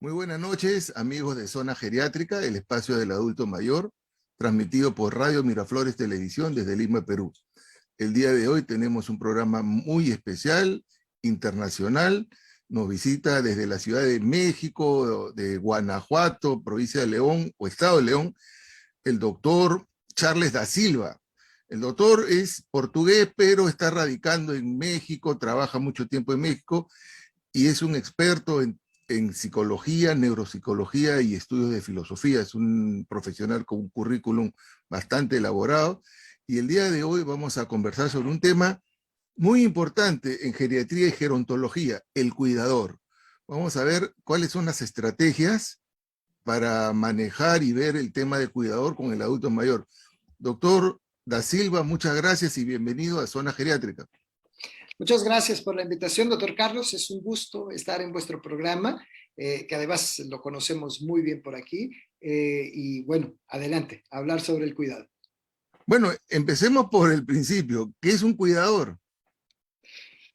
Muy buenas noches, amigos de Zona Geriátrica, el espacio del adulto mayor, transmitido por Radio Miraflores Televisión desde Lima, Perú. El día de hoy tenemos un programa muy especial, internacional. Nos visita desde la Ciudad de México, de Guanajuato, provincia de León o Estado de León, el doctor Charles da Silva. El doctor es portugués, pero está radicando en México, trabaja mucho tiempo en México y es un experto en psicología, neuropsicología y estudios de filosofía. Es un profesional con un currículum bastante elaborado. Y el día de hoy vamos a conversar sobre un tema muy importante en geriatría y gerontología, el cuidador. Vamos a ver cuáles son las estrategias para manejar y ver el tema del cuidador con el adulto mayor. Doctor da Silva, muchas gracias y bienvenido a Zona Geriátrica. Muchas gracias por la invitación, doctor Carlos. Es un gusto estar en vuestro programa, que además lo conocemos muy bien por aquí. Y bueno, adelante, hablar sobre el cuidado. Bueno, empecemos por el principio. ¿Qué es un cuidador?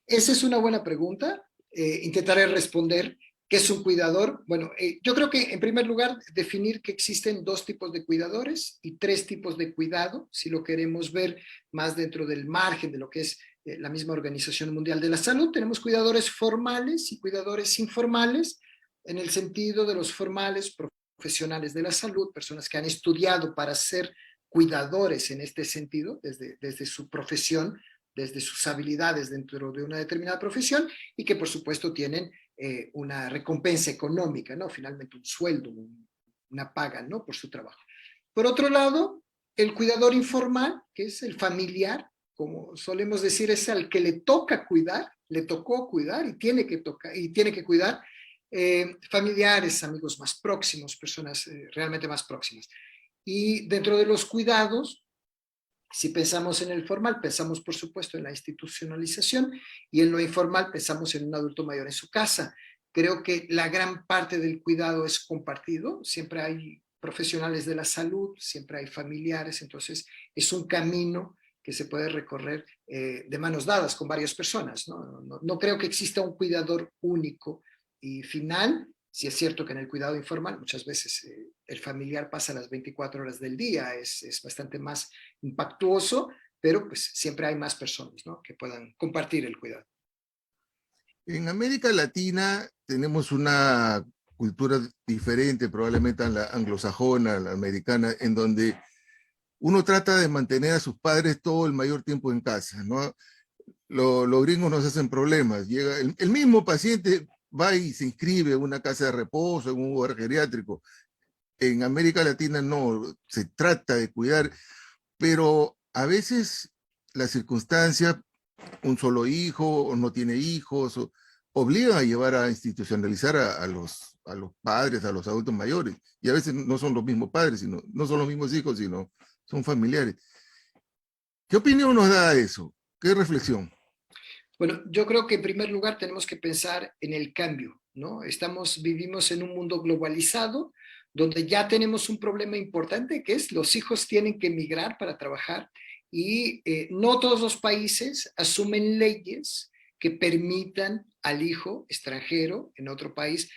Esa es una buena pregunta. Intentaré responder. ¿Qué es un cuidador? Bueno, yo creo que en primer lugar definir que existen dos tipos de cuidadores y tres tipos de cuidado, si lo queremos ver más dentro del margen de lo que es la misma Organización Mundial de la Salud. Tenemos cuidadores formales y cuidadores informales, en el sentido de los formales, profesionales de la salud, personas que han estudiado para ser cuidadores en este sentido, desde su profesión, desde sus habilidades dentro de una determinada profesión, y que por supuesto tienen una recompensa económica, ¿no? Finalmente un sueldo, una paga, ¿no? Por su trabajo. Por otro lado, el cuidador informal, que es el familiar, como solemos decir, es al que le toca cuidar, le tocó cuidar y tiene que cuidar familiares, amigos más próximos, personas realmente más próximas. Y dentro de los cuidados, si pensamos en el formal, pensamos por supuesto en la institucionalización, y en lo informal pensamos en un adulto mayor en su casa. Creo que la gran parte del cuidado es compartido, siempre hay profesionales de la salud, siempre hay familiares, entonces es un camino que se puede recorrer de manos dadas con varias personas. No creo que exista un cuidador único y final. Sí es cierto que en el cuidado informal muchas veces el familiar pasa las 24 horas del día, es bastante más impactuoso, pero pues siempre hay más personas, ¿no?, que puedan compartir el cuidado. En América Latina tenemos una cultura diferente, probablemente a la anglosajona, a la americana, en donde uno trata de mantener a sus padres todo el mayor tiempo en casa, ¿no? Los gringos nos hacen problemas. Llega el mismo paciente va y se inscribe en una casa de reposo, en un hogar geriátrico. En América Latina no, se trata de cuidar, pero a veces las circunstancias, un solo hijo o no tiene hijos, obligan a llevar a institucionalizar a los padres, a los adultos mayores. Y a veces no son los mismos padres, no son los mismos hijos, sino son familiares. ¿Qué opinión nos da eso? ¿Qué reflexión? Bueno, yo creo que en primer lugar tenemos que pensar en el cambio, ¿no? Vivimos en un mundo globalizado, donde ya tenemos un problema importante, que es los hijos tienen que emigrar para trabajar, y no todos los países asumen leyes que permitan al hijo extranjero en otro país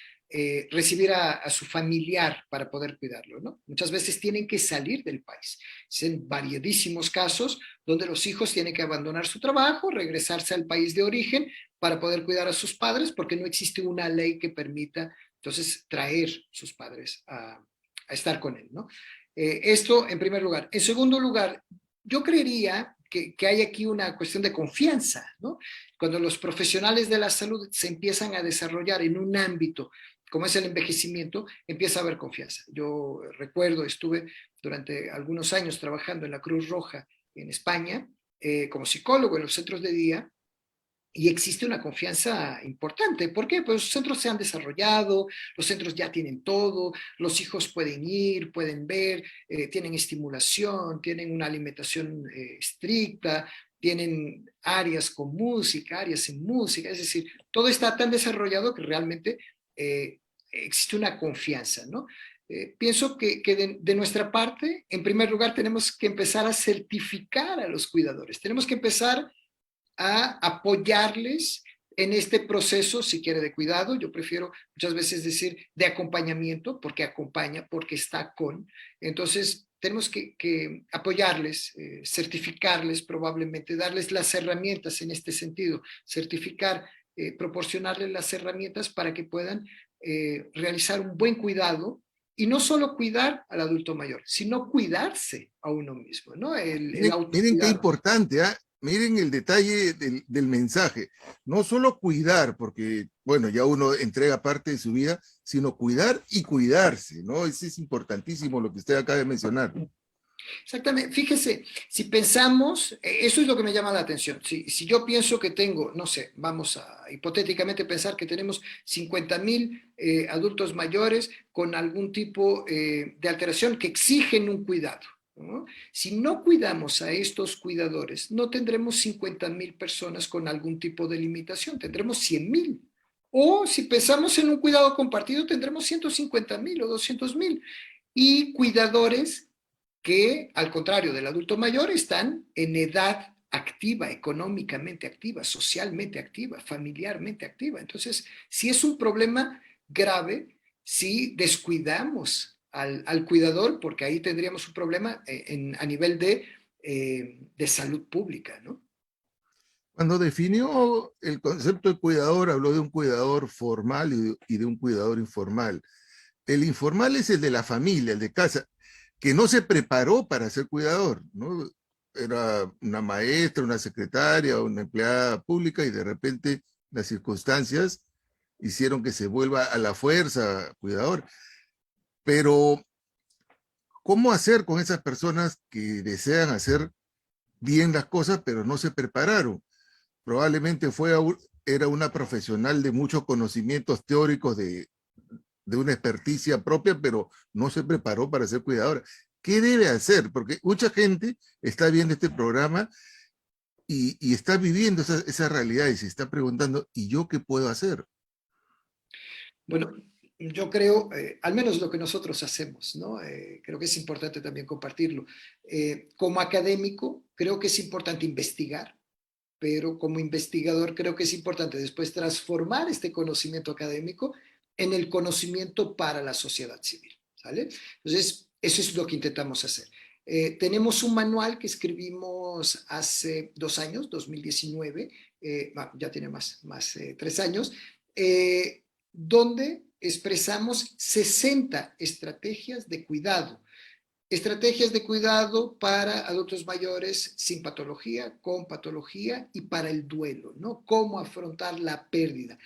recibir a su familiar para poder cuidarlo, ¿no? Muchas veces tienen que salir del país. En variedísimos casos donde los hijos tienen que abandonar su trabajo, regresarse al país de origen para poder cuidar a sus padres, porque no existe una ley que permita entonces traer sus padres a estar con él, ¿no? Esto en primer lugar. En segundo lugar, yo creería que hay aquí una cuestión de confianza, ¿no? Cuando los profesionales de la salud se empiezan a desarrollar en un ámbito como es el envejecimiento, empieza a haber confianza. Yo recuerdo, estuve durante algunos años trabajando en la Cruz Roja en España, como psicólogo en los centros de día, y existe una confianza importante. ¿Por qué? Pues los centros se han desarrollado, los centros ya tienen todo, los hijos pueden ir, pueden ver, tienen estimulación, tienen una alimentación estricta, tienen áreas con música, áreas sin música, es decir, todo está tan desarrollado que realmente existe una confianza, ¿no? Pienso que de nuestra parte, en primer lugar, tenemos que empezar a certificar a los cuidadores, tenemos que empezar a apoyarles en este proceso, si quiere, de cuidado. Yo prefiero muchas veces decir de acompañamiento, porque acompaña, porque está con. Entonces, tenemos que apoyarles, certificarles probablemente, darles las herramientas en este sentido, certificar, proporcionarles las herramientas para que puedan realizar un buen cuidado y no solo cuidar al adulto mayor, sino cuidarse a uno mismo, ¿no? El Miren qué autocuidado. importante, ¿ah? Miren el detalle del mensaje. No solo cuidar, porque, bueno, ya uno entrega parte de su vida, sino cuidar y cuidarse, ¿no? Eso es importantísimo lo que usted acaba de mencionar. Exactamente, fíjese, si pensamos, eso es lo que me llama la atención, si yo pienso que tengo, no sé, vamos a hipotéticamente pensar que tenemos 50,000 adultos mayores con algún tipo de alteración que exigen un cuidado, ¿no? Si no cuidamos a estos cuidadores, no tendremos 50,000 personas con algún tipo de limitación, tendremos 100,000. O si pensamos en un cuidado compartido, tendremos 150,000 o 200,000. Y cuidadores que, al contrario del adulto mayor, están en edad activa, económicamente activa, socialmente activa, familiarmente activa. Entonces, sí es un problema grave si descuidamos al cuidador, porque ahí tendríamos un problema a nivel de salud pública, ¿no? Cuando definió el concepto de cuidador, habló de un cuidador formal y de un cuidador informal. El informal es el de la familia, el de casa, que no se preparó para ser cuidador, ¿no? Era una maestra, una secretaria, una empleada pública y de repente las circunstancias hicieron que se vuelva a la fuerza cuidador. Pero, ¿cómo hacer con esas personas que desean hacer bien las cosas, pero no se prepararon? Probablemente era una profesional de muchos conocimientos teóricos de una experticia propia, pero no se preparó para ser cuidadora. ¿Qué debe hacer? Porque mucha gente está viendo este programa y está viviendo esa realidad y se está preguntando, ¿y yo qué puedo hacer? Bueno, yo creo, al menos lo que nosotros hacemos, ¿no? Creo que es importante también compartirlo. Como académico, creo que es importante investigar, pero como investigador creo que es importante después transformar este conocimiento académico en el conocimiento para la sociedad civil, ¿sale? Entonces, eso es lo que intentamos hacer. Tenemos un manual que escribimos hace 2 años, 2019, ya tiene más 3 años, donde expresamos 60 estrategias de cuidado. Estrategias de cuidado para adultos mayores sin patología, con patología y para el duelo, ¿no? Cómo afrontar la pérdida.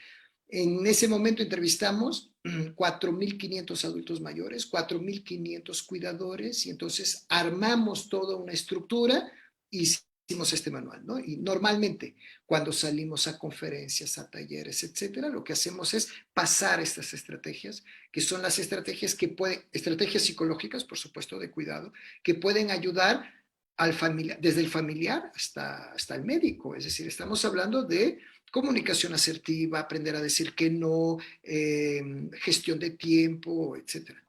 En ese momento entrevistamos 4,500 adultos mayores, 4,500 cuidadores y entonces armamos toda una estructura y hicimos este manual, ¿no? Y normalmente cuando salimos a conferencias, a talleres, etcétera, lo que hacemos es pasar estas estrategias, que son las estrategias que pueden, estrategias psicológicas, por supuesto, de cuidado, que pueden ayudar al familiar, desde el familiar hasta el médico. Es decir, estamos hablando de comunicación asertiva, aprender a decir que no, gestión de tiempo, etcétera.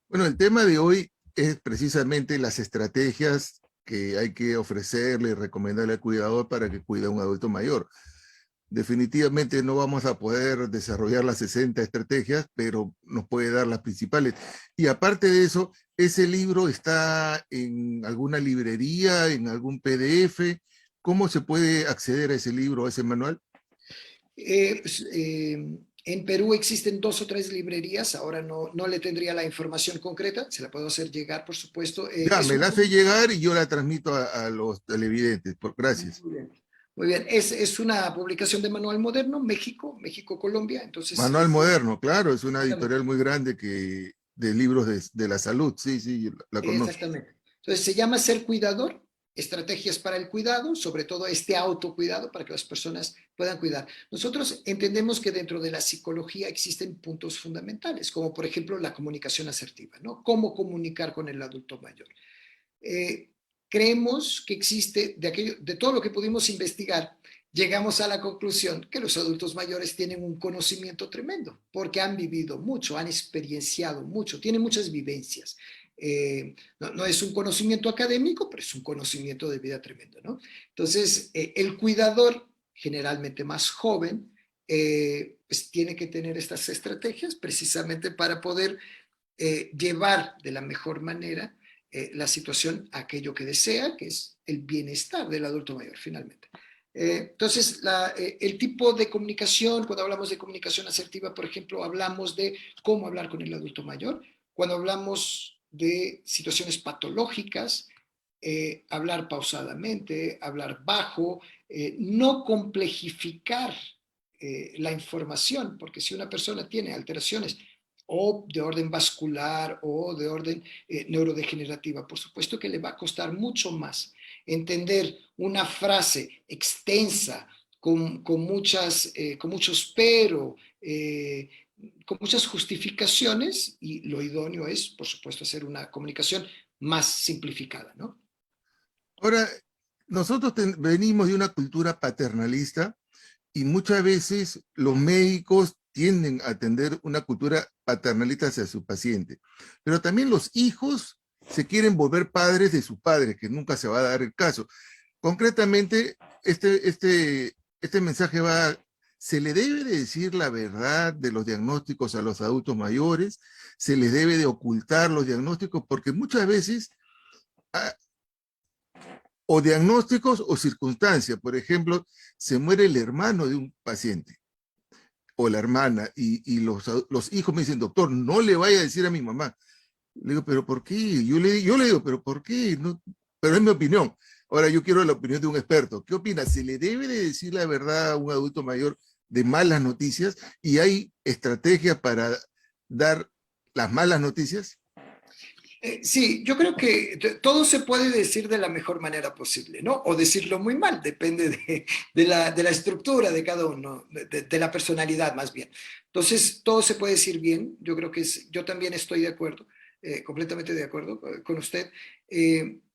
Bueno, el tema de hoy es precisamente las estrategias que hay que ofrecerle y recomendarle al cuidador para que cuide a un adulto mayor. Definitivamente no vamos a poder desarrollar las 60 estrategias, pero nos puede dar las principales. Y aparte de eso, ese libro está en alguna librería, en algún PDF. ¿Cómo se puede acceder a ese libro, a ese manual? En Perú existen 2 o 3 librerías, ahora no le tendría la información concreta, se la puedo hacer llegar, por supuesto. Ya, me la hace llegar y yo la transmito a los televidentes. Gracias. Muy bien. Muy bien, es una publicación de Manual Moderno, México, Colombia, entonces Manual Moderno, claro, es una exactamente. editorial muy grande de libros de la salud. Sí, sí, la conozco. Exactamente. Entonces se llama Ser Cuidador, estrategias para el cuidado, sobre todo este autocuidado para que las personas puedan cuidar. Nosotros entendemos que dentro de la psicología existen puntos fundamentales, como por ejemplo la comunicación asertiva, ¿no? Cómo comunicar con el adulto mayor. Eh, Creemos que existe, de todo lo que pudimos investigar, llegamos a la conclusión que los adultos mayores tienen un conocimiento tremendo, porque han vivido mucho, han experienciado mucho, tienen muchas vivencias. No es un conocimiento académico, pero es un conocimiento de vida tremendo, ¿no? Entonces, el cuidador generalmente más joven, pues tiene que tener estas estrategias precisamente para poder llevar de la mejor manera la situación a aquello que desea, que es el bienestar del adulto mayor, finalmente. Entonces, el tipo de comunicación, cuando hablamos de comunicación asertiva, por ejemplo, hablamos de cómo hablar con el adulto mayor. Cuando hablamos de situaciones patológicas, hablar pausadamente, hablar bajo, no complejificar la información, porque si una persona tiene alteraciones o de orden vascular o de orden neurodegenerativa, por supuesto que le va a costar mucho más entender una frase extensa con muchos pero, con muchas justificaciones, y lo idóneo es, por supuesto, hacer una comunicación más simplificada, ¿no? Ahora, nosotros venimos de una cultura paternalista y muchas veces los médicos tienden a atender una cultura paternalista hacia su paciente. Pero también los hijos se quieren volver padres de sus padres, que nunca se va a dar el caso. Concretamente, este mensaje va, ¿se le debe de decir la verdad de los diagnósticos a los adultos mayores? ¿Se les debe de ocultar los diagnósticos? Porque muchas veces o diagnósticos o circunstancias. Por ejemplo, se muere el hermano de un paciente o la hermana y los hijos me dicen, doctor, no le vaya a decir a mi mamá. Le digo, ¿pero por qué? Yo le digo, ¿pero por qué? No, pero es mi opinión. Ahora yo quiero la opinión de un experto. ¿Qué opina? ¿Se le debe de decir la verdad a un adulto mayor de malas noticias? ¿Y hay estrategias para dar las malas noticias? Sí, yo creo que todo se puede decir de la mejor manera posible, ¿no? O decirlo muy mal, depende de la estructura de cada uno, de la personalidad más bien. Entonces, todo se puede decir bien, yo creo que yo también estoy de acuerdo, completamente de acuerdo con usted.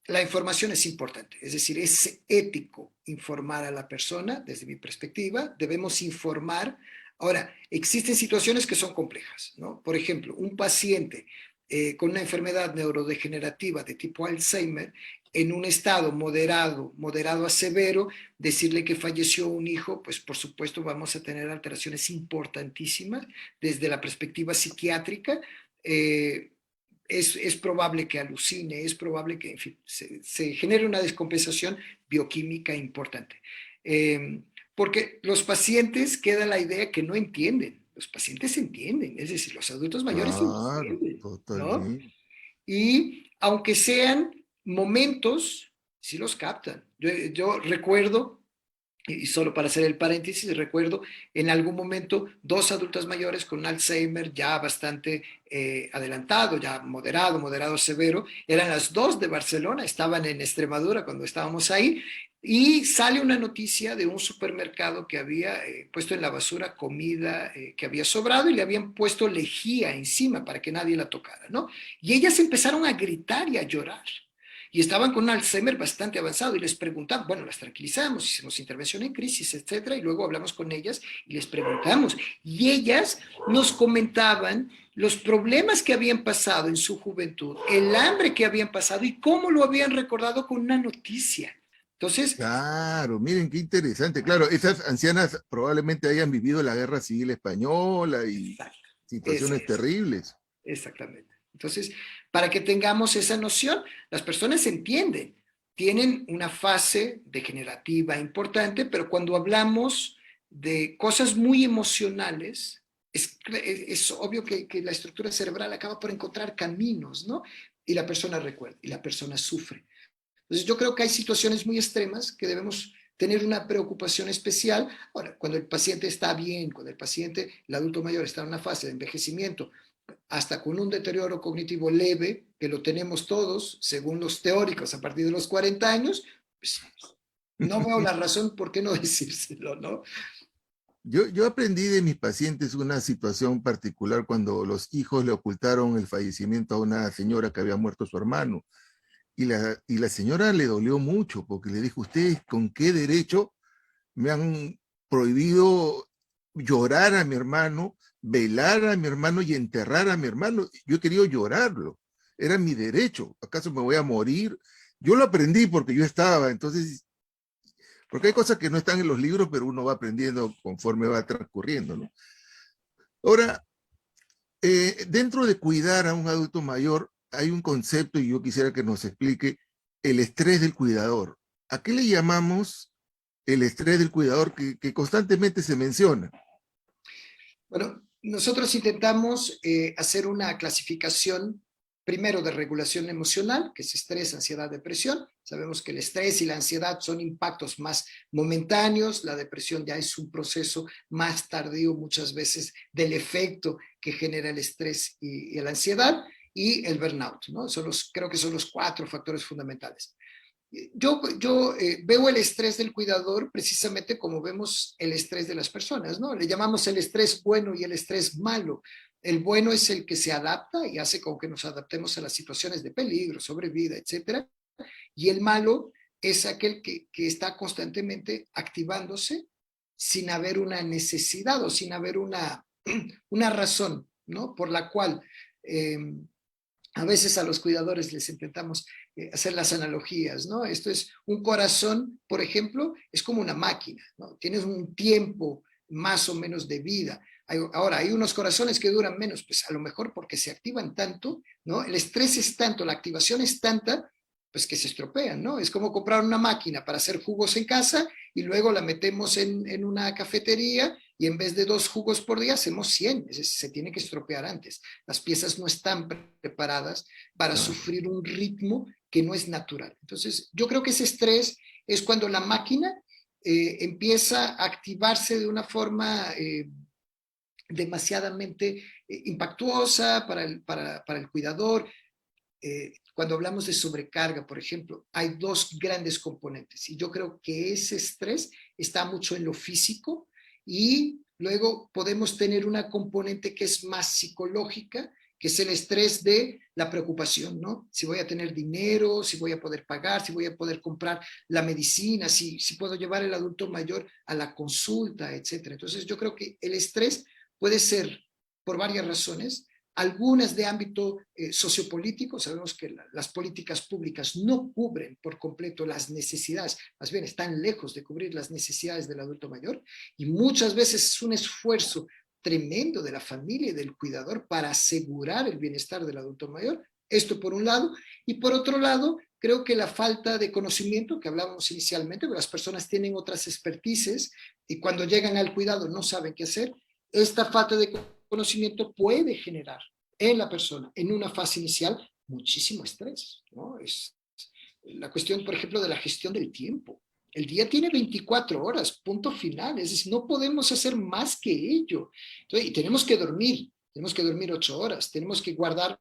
La información es importante, es decir, es ético informar a la persona, desde mi perspectiva, debemos informar. Ahora, existen situaciones que son complejas, ¿no? Por ejemplo, un paciente con una enfermedad neurodegenerativa de tipo Alzheimer, en un estado moderado a severo, decirle que falleció un hijo, pues por supuesto vamos a tener alteraciones importantísimas desde la perspectiva psiquiátrica. Es probable que alucine, es probable que, en fin, se genere una descompensación bioquímica importante. Porque los pacientes queda la idea que no entienden. Los pacientes entienden, es decir, los adultos mayores Claro, entienden, ¿no? totalmente. Y aunque sean momentos, sí los captan. Yo recuerdo, y solo para hacer el paréntesis, recuerdo en algún momento dos adultas mayores con Alzheimer ya bastante adelantado, ya moderado severo, eran las dos de Barcelona, estaban en Extremadura cuando estábamos ahí, y sale una noticia de un supermercado que había puesto en la basura comida que había sobrado y le habían puesto lejía encima para que nadie la tocara, ¿no? Y ellas empezaron a gritar y a llorar. Y estaban con un Alzheimer bastante avanzado y les preguntamos, bueno, las tranquilizamos, hicimos intervención en crisis, etcétera, y luego hablamos con ellas y les preguntamos. Y ellas nos comentaban los problemas que habían pasado en su juventud, el hambre que habían pasado y cómo lo habían recordado con una noticia. Entonces, Claro, miren qué interesante. Claro, esas ancianas probablemente hayan vivido la Guerra Civil Española y exacto, ese situaciones es. terribles. Exactamente. Entonces, para que tengamos esa noción, las personas entienden, tienen una fase degenerativa importante, pero cuando hablamos de cosas muy emocionales, es obvio que la estructura cerebral acaba por encontrar caminos, ¿no? Y la persona recuerda, y la persona sufre. Entonces, yo creo que hay situaciones muy extremas que debemos tener una preocupación especial. Ahora, cuando el paciente está bien, cuando el adulto mayor está en una fase de envejecimiento, hasta con un deterioro cognitivo leve, que lo tenemos todos, según los teóricos, a partir de los 40 años, pues no veo la razón por qué no decírselo, ¿no? Yo aprendí de mis pacientes una situación particular cuando los hijos le ocultaron el fallecimiento a una señora que había muerto su hermano. Y la señora le dolió mucho porque le dijo, ¿ustedes con qué derecho me han prohibido llorar a mi hermano, velar a mi hermano y enterrar a mi hermano? Yo he querido llorarlo, era mi derecho. ¿Acaso me voy a morir? Yo lo aprendí porque yo estaba, entonces Porque hay cosas que no están en los libros, pero uno va aprendiendo conforme va transcurriendo, ¿no? Ahora, dentro de cuidar a un adulto mayor, hay un concepto y yo quisiera que nos explique el estrés del cuidador. ¿A qué le llamamos el estrés del cuidador que constantemente se menciona? Bueno, nosotros intentamos hacer una clasificación primero de regulación emocional, que es estrés, ansiedad, depresión. Sabemos que el estrés y la ansiedad son impactos más momentáneos, la depresión ya es un proceso más tardío muchas veces del efecto que genera el estrés y la ansiedad, y el burnout, ¿no? Creo que son los 4 factores fundamentales. Yo veo el estrés del cuidador precisamente como vemos el estrés de las personas, ¿no? Le llamamos el estrés bueno y el estrés malo. El bueno es el que se adapta y hace con que nos adaptemos a las situaciones de peligro, sobrevida, etcétera. Y el malo es aquel que está constantemente activándose sin haber una necesidad o sin haber una razón, ¿no? Por la cual a veces a los cuidadores les intentamos hacer las analogías, ¿no? Esto es un corazón, por ejemplo, es como una máquina, ¿no? Tienes un tiempo más o menos de vida. Ahora, hay unos corazones que duran menos, pues a lo mejor porque se activan tanto, ¿no? El estrés es tanto, la activación es tanta, pues que se estropean, ¿no? Es como comprar una máquina para hacer jugos en casa y luego la metemos en una cafetería y en vez de 2 jugos por día hacemos 100, es decir, se tiene que estropear antes. Las piezas no están preparadas para sufrir un ritmo que no es natural. Entonces, yo creo que ese estrés es cuando la máquina empieza a activarse de una forma demasiadamente impactuosa para el cuidador. Cuando hablamos de sobrecarga, por ejemplo, hay 2 grandes componentes y yo creo que ese estrés está mucho en lo físico y luego podemos tener una componente que es más psicológica, que es el estrés de la preocupación, ¿no? Si voy a tener dinero, si voy a poder pagar, si voy a poder comprar la medicina, si puedo llevar al adulto mayor a la consulta, etcétera. Entonces yo creo que el estrés puede ser por varias razones, algunas de ámbito sociopolítico. Sabemos que las políticas públicas no cubren por completo las necesidades, más bien están lejos de cubrir las necesidades del adulto mayor, y muchas veces es un esfuerzo tremendo de la familia y del cuidador para asegurar el bienestar del adulto mayor. Esto por un lado, y por otro lado, creo que la falta de conocimiento que hablábamos inicialmente, que las personas tienen otras expertices y cuando llegan al cuidado no saben qué hacer. Esta falta de conocimiento puede generar en la persona, en una fase inicial, muchísimo estrés, ¿no? Es la cuestión, por ejemplo, de la gestión del tiempo. El día tiene 24 horas, punto final, es decir, no podemos hacer más que ello. Entonces, y tenemos que dormir 8 horas, tenemos que guardar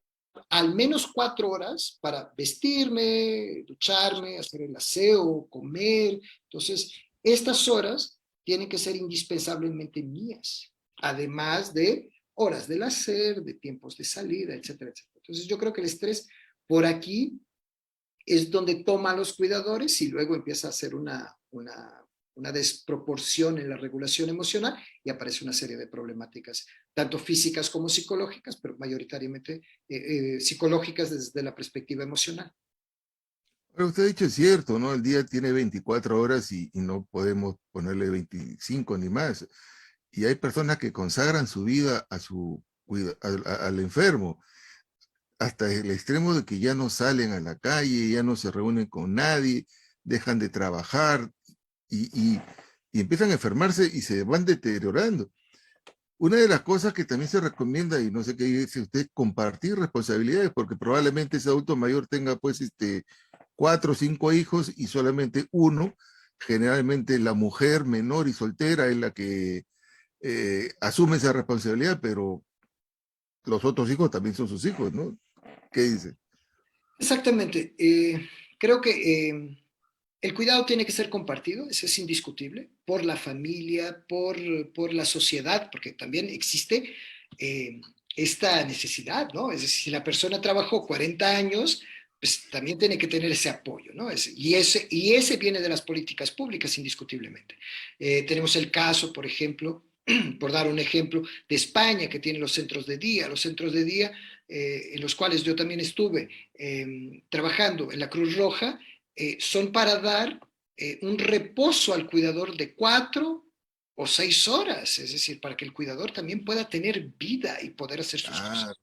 al menos 4 horas para vestirme, ducharme, hacer el aseo, comer. Entonces, estas horas tienen que ser indispensablemente mías, además de horas del hacer, de tiempos de salida, etcétera, etcétera. Entonces yo creo que el estrés por aquí es donde toma a los cuidadores y luego empieza a hacer una desproporción en la regulación emocional y aparece una serie de problemáticas, tanto físicas como psicológicas, pero mayoritariamente psicológicas desde la perspectiva emocional. Pero usted ha dicho es cierto, ¿no? El día tiene 24 horas y no podemos ponerle 25 ni más. Y hay personas que consagran su vida al enfermo, hasta el extremo de que ya no salen a la calle, ya no se reúnen con nadie, dejan de trabajar y, y, y empiezan a enfermarse y se van deteriorando. Una de las cosas que también se recomienda, y no sé qué dice usted, compartir responsabilidades, porque probablemente ese adulto mayor tenga pues 4 o 5 hijos y solamente uno, generalmente la mujer menor y soltera es la que asume esa responsabilidad, pero los otros hijos también son sus hijos, ¿no? ¿Qué dice? Exactamente. Creo que el cuidado tiene que ser compartido, eso es indiscutible, por la familia, por la sociedad, porque también existe eh, esta necesidad, ¿no? Es decir, si la persona trabajó 40 años, pues también tiene que tener ese apoyo, ¿no? Y ese viene de las políticas públicas, indiscutiblemente. Tenemos el caso, por ejemplo, por dar un ejemplo, de España, que tiene los centros de día en los cuales yo también estuve trabajando en la Cruz Roja, son para dar un reposo al cuidador de 4 o 6 horas, es decir, para que el cuidador también pueda tener vida y poder hacer sus Ah, cosas.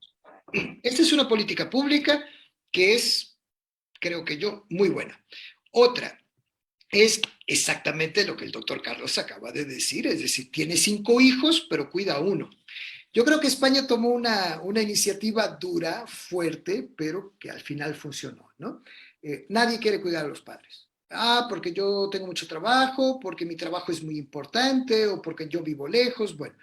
Esta es una política pública que es, creo que yo, muy buena. Otra es exactamente lo que el doctor Carlos acaba de decir, es decir, tiene 5 hijos, pero cuida a uno. Yo creo que España tomó una iniciativa dura, fuerte, pero que al final funcionó, ¿no? Nadie quiere cuidar a los padres. Ah, porque yo tengo mucho trabajo, porque mi trabajo es muy importante o porque yo vivo lejos. Bueno,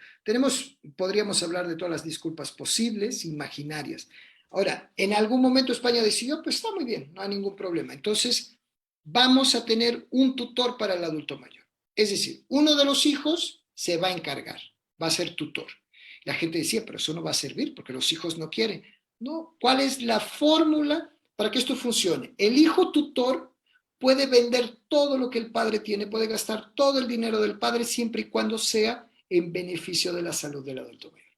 podríamos hablar de todas las disculpas posibles, imaginarias. Ahora, en algún momento España decidió, pues está muy bien, no hay ningún problema. Entonces, vamos a tener un tutor para el adulto mayor. Es decir, uno de los hijos se va a encargar, va a ser tutor. La gente decía, pero eso no va a servir porque los hijos no quieren. No, ¿cuál es la fórmula para que esto funcione? El hijo tutor puede vender todo lo que el padre tiene, puede gastar todo el dinero del padre siempre y cuando sea en beneficio de la salud del adulto mayor.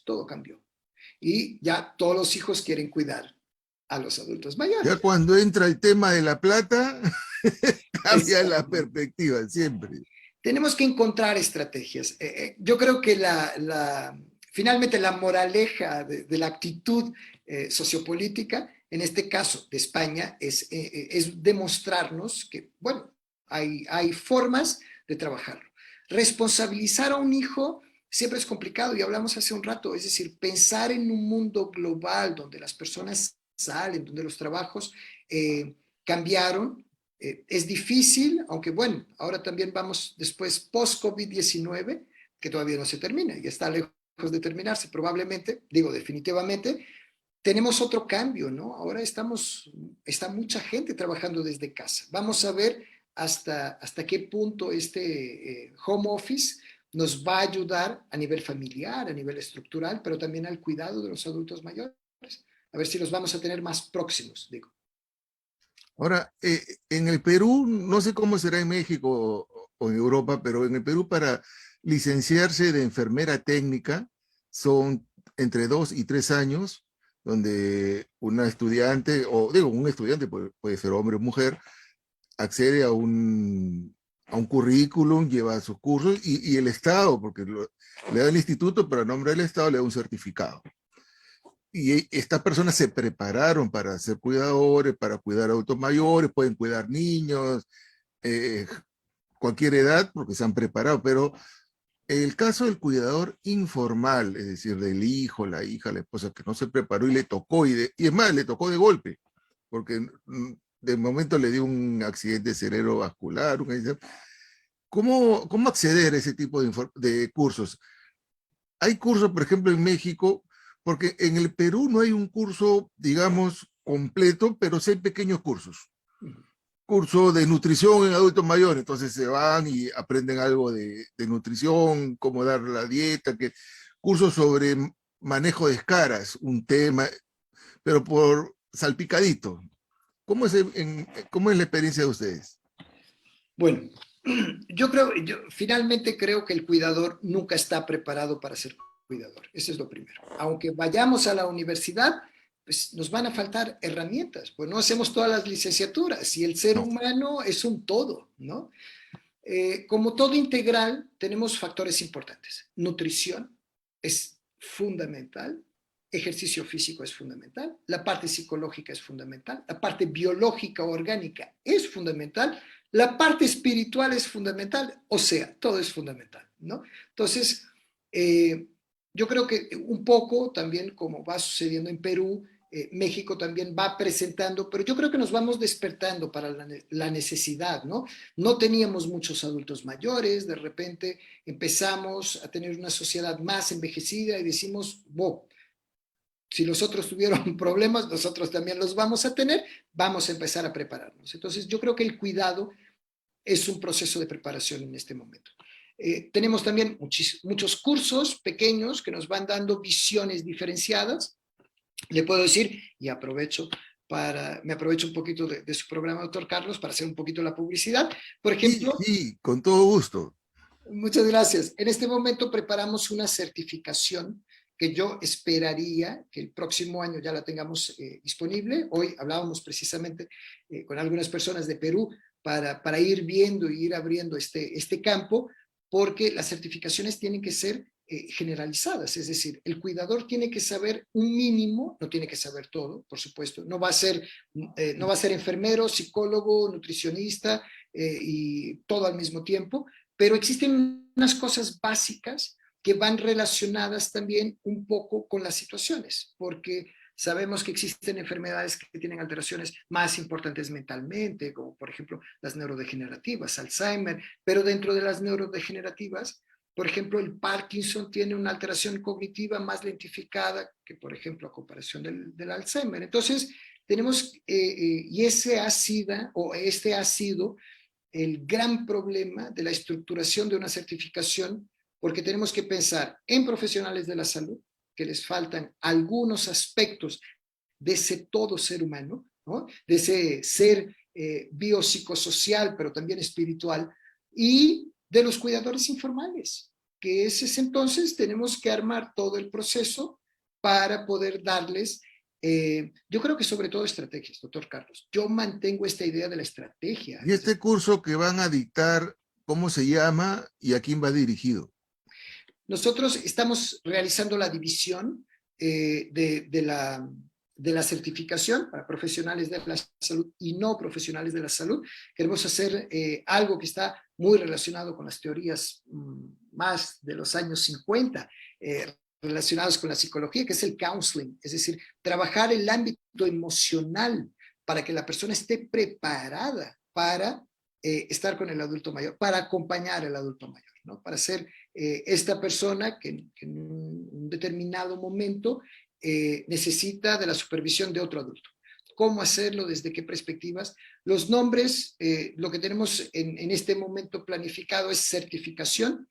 Todo cambió. Y ya todos los hijos quieren cuidar a los adultos ya mayores. cuando entra el tema de la plata, cambia la Exacto. perspectiva siempre. Tenemos que encontrar estrategias. Yo creo que finalmente la moraleja de la actitud sociopolítica, en este caso de España, es demostrarnos que, bueno, hay formas de trabajarlo. Responsabilizar a un hijo siempre es complicado y hablamos hace un rato, es decir, pensar en un mundo global donde las personas salen, donde los trabajos cambiaron, es difícil, aunque bueno, ahora también vamos después post-COVID-19, que todavía no se termina y está lejos de terminarse, probablemente, digo definitivamente, tenemos otro cambio, ¿no? Ahora está mucha gente trabajando desde casa. Vamos a ver hasta qué punto este home office nos va a ayudar a nivel familiar, a nivel estructural, pero también al cuidado de los adultos mayores. A ver si los vamos a tener más próximos, digo. Ahora, en el Perú, no sé cómo será en México o en Europa, pero en el Perú para licenciarse de enfermera técnica son entre 2 y 3 años, donde una estudiante, o digo, un estudiante puede ser hombre o mujer, accede a un currículum, lleva sus cursos y el Estado, porque le da el instituto, pero a nombre del Estado le da un certificado. Y estas personas se prepararon para ser cuidadores, para cuidar adultos mayores, pueden cuidar niños, eh, cualquier edad, porque se han preparado, pero el caso del cuidador informal, es decir, del hijo, la hija, la esposa, que no se preparó y le tocó, y es más, le tocó de golpe, porque de momento le dio un accidente cerebrovascular. ¿Cómo acceder a ese tipo de cursos? Hay cursos, por ejemplo, en México, porque en el Perú no hay un curso, digamos, completo, pero sí hay pequeños cursos. Curso de nutrición en adultos mayores, entonces se van y aprenden algo de nutrición, cómo dar la dieta, cursos sobre manejo de escaras, un tema, pero por salpicadito. ¿Cómo es la experiencia de ustedes? Bueno, yo finalmente creo que el cuidador nunca está preparado para ser cuidador. Eso es lo primero. Aunque vayamos a la universidad, pues nos van a faltar herramientas, pues no hacemos todas las licenciaturas y el ser No. humano es un todo, ¿no? Como todo integral, tenemos factores importantes. Nutrición es fundamental, ejercicio físico es fundamental, la parte psicológica es fundamental, la parte biológica orgánica es fundamental, la parte espiritual es fundamental, o sea, todo es fundamental, ¿no? Entonces, yo creo que un poco también como va sucediendo en Perú, México también va presentando, pero yo creo que nos vamos despertando para la necesidad, ¿no? No teníamos muchos adultos mayores, de repente empezamos a tener una sociedad más envejecida y decimos, wow, si los otros tuvieron problemas, nosotros también los vamos a tener, vamos a empezar a prepararnos. Entonces, yo creo que el cuidado es un proceso de preparación en este momento. Tenemos también muchos cursos pequeños que nos van dando visiones diferenciadas. Le puedo decir, y me aprovecho un poquito de su programa, doctor Carlos, para hacer un poquito la publicidad. Por Sí, ejemplo, sí, con todo gusto. muchas gracias. En este momento preparamos una certificación que yo esperaría que el próximo año ya la tengamos disponible. Hoy hablábamos precisamente con algunas personas de Perú para ir viendo y ir abriendo este campo, porque las certificaciones tienen que ser generalizadas, es decir, el cuidador tiene que saber un mínimo, no tiene que saber todo, por supuesto, no va a ser enfermero, psicólogo, nutricionista y todo al mismo tiempo, pero existen unas cosas básicas que van relacionadas también un poco con las situaciones, porque sabemos que existen enfermedades que tienen alteraciones más importantes mentalmente, como por ejemplo las neurodegenerativas, Alzheimer, pero dentro de las neurodegenerativas, por ejemplo, el Parkinson tiene una alteración cognitiva más lentificada que, por ejemplo, a comparación del Alzheimer. Entonces, tenemos, y este ha sido el gran problema de la estructuración de una certificación, porque tenemos que pensar en profesionales de la salud, que les faltan algunos aspectos de ese todo ser humano, ¿no? De ese ser biopsicosocial, pero también espiritual, y de los cuidadores informales, que es entonces tenemos que armar todo el proceso para poder darles, yo creo que sobre todo estrategias, doctor Carlos. Yo mantengo esta idea de la estrategia. Y este curso que van a dictar, ¿cómo se llama y a quién va dirigido? Nosotros estamos realizando la división de la certificación para profesionales de la salud y no profesionales de la salud. Queremos hacer algo que está muy relacionado con las teorías más de los años 50, relacionados con la psicología, que es el counseling, es decir, trabajar el ámbito emocional para que la persona esté preparada para estar con el adulto mayor, para acompañar al adulto mayor, ¿no? Para ser esta persona que en un determinado momento necesita de la supervisión de otro adulto. ¿Cómo hacerlo? ¿Desde qué perspectivas? Los nombres, lo que tenemos en este momento planificado es certificación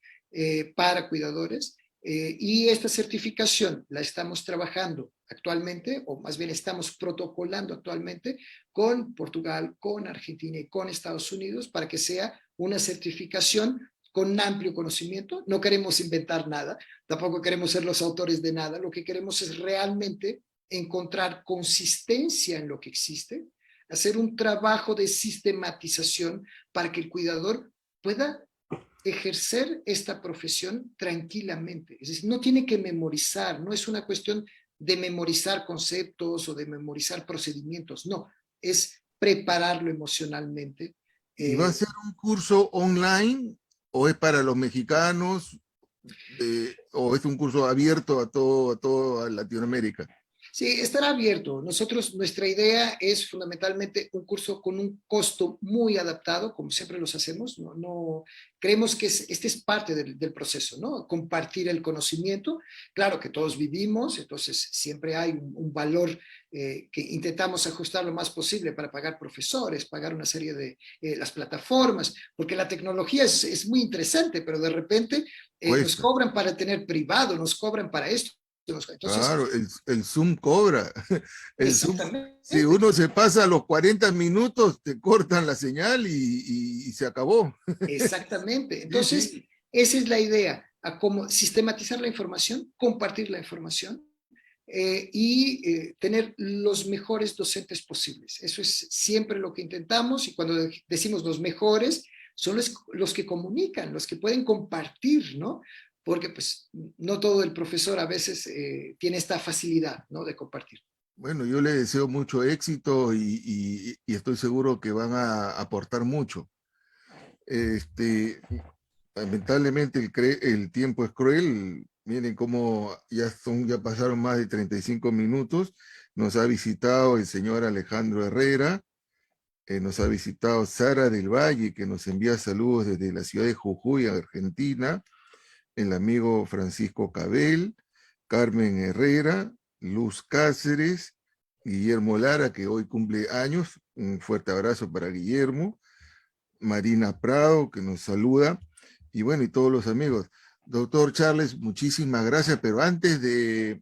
para cuidadores, y esta certificación la estamos trabajando actualmente, o más bien estamos protocolando actualmente con Portugal, con Argentina y con Estados Unidos para que sea una certificación con amplio conocimiento. No queremos inventar nada, tampoco queremos ser los autores de nada, lo que queremos es realmente encontrar consistencia en lo que existe, hacer un trabajo de sistematización para que el cuidador pueda ejercer esta profesión tranquilamente. Es decir, no tiene que memorizar, no es una cuestión de memorizar conceptos o de memorizar procedimientos, no, es prepararlo emocionalmente. ¿Y va a ser un curso online o es para los mexicanos o es un curso abierto a toda Latinoamérica? Sí, estará abierto. Nuestra idea es fundamentalmente un curso con un costo muy adaptado, como siempre los hacemos. Creemos que este es parte del proceso, ¿no? Compartir el conocimiento. Claro que todos vivimos, entonces siempre hay un valor que intentamos ajustar lo más posible para pagar profesores, pagar una serie de las plataformas, porque la tecnología es muy interesante, pero de repente nos Cuesta. cobran para tener privado, nos cobran para esto. Entonces, Claro, el Zoom cobra. El Zoom, si exactamente, uno se pasa los 40 minutos, te cortan la señal y se acabó. exactamente. Sí, Entonces, sí. esa es la idea, a cómo sistematizar la información, compartir la información y tener los mejores docentes posibles. Eso es siempre lo que intentamos, y cuando decimos los mejores, son los que comunican, los que pueden compartir, ¿no? Porque pues no todo el profesor a veces tiene esta facilidad, ¿no? De compartir. Bueno, yo le deseo mucho éxito y estoy seguro que van a aportar mucho. Este, lamentablemente el tiempo es cruel. Miren cómo ya pasaron más de 35 minutos. Nos ha visitado el señor Alejandro Herrera, nos ha visitado Sara del Valle, que nos envía saludos desde la ciudad de Jujuy, Argentina, el amigo Francisco Cabel, Carmen Herrera, Luz Cáceres, Guillermo Lara, que hoy cumple años. Un fuerte abrazo para Guillermo. Marina Prado, que nos saluda, y bueno, y todos los amigos. Doctor Charles, muchísimas gracias, pero antes de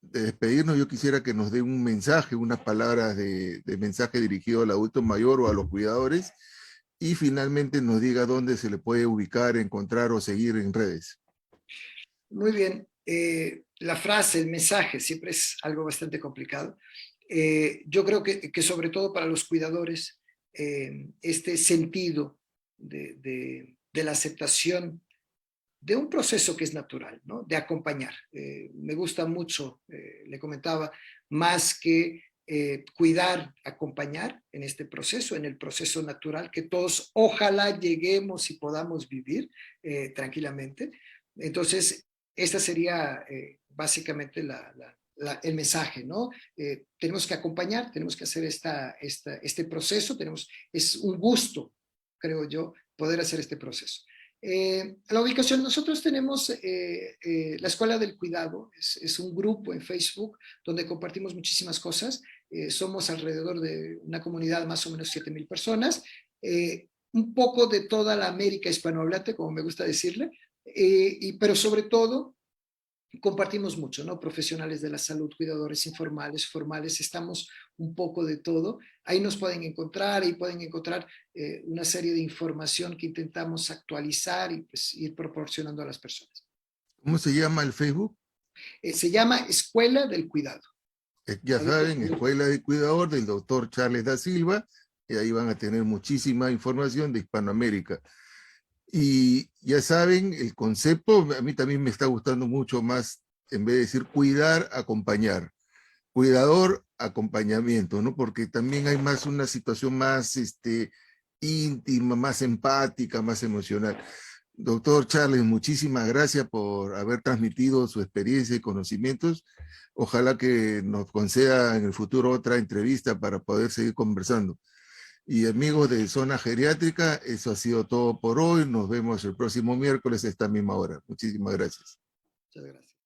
despedirnos, yo quisiera que nos dé un mensaje, unas palabras de mensaje dirigido al adulto mayor o a los cuidadores, y finalmente nos diga dónde se le puede ubicar, encontrar o seguir en redes. Muy bien. La frase, el mensaje, siempre es algo bastante complicado. Yo creo que sobre todo para los cuidadores, este sentido de la aceptación de un proceso que es natural, ¿no? De acompañar. Me gusta mucho, le comentaba, más que cuidar, acompañar en este proceso, en el proceso natural que todos ojalá lleguemos y podamos vivir tranquilamente. Entonces, esta sería básicamente el mensaje, ¿no? Tenemos que acompañar, tenemos que hacer este proceso, es un gusto, creo yo, poder hacer este proceso. La ubicación, nosotros tenemos la Escuela del Cuidado, es un grupo en Facebook donde compartimos muchísimas cosas. Somos alrededor de una comunidad más o menos 7,000 personas, un poco de toda la América hispanohablante, como me gusta decirle, pero sobre todo compartimos mucho, ¿no? Profesionales de la salud, cuidadores informales, formales, estamos un poco de todo. Ahí nos pueden encontrar, ahí pueden encontrar una serie de información que intentamos actualizar y pues, ir proporcionando a las personas. ¿Cómo se llama el Facebook? Se llama Escuela del Cuidado. Ya saben, Escuela de Cuidador del doctor Charles da Silva, y ahí van a tener muchísima información de Hispanoamérica. Y ya saben, el concepto a mí también me está gustando mucho más, en vez de decir cuidar, acompañar. Cuidador, acompañamiento, ¿no? Porque también hay más una situación más íntima, más empática, más emocional. Doctor Charles, muchísimas gracias por haber transmitido su experiencia y conocimientos. Ojalá que nos conceda en el futuro otra entrevista para poder seguir conversando. Y amigos de Zona Geriátrica, eso ha sido todo por hoy. Nos vemos el próximo miércoles a esta misma hora. Muchísimas gracias. Muchas gracias.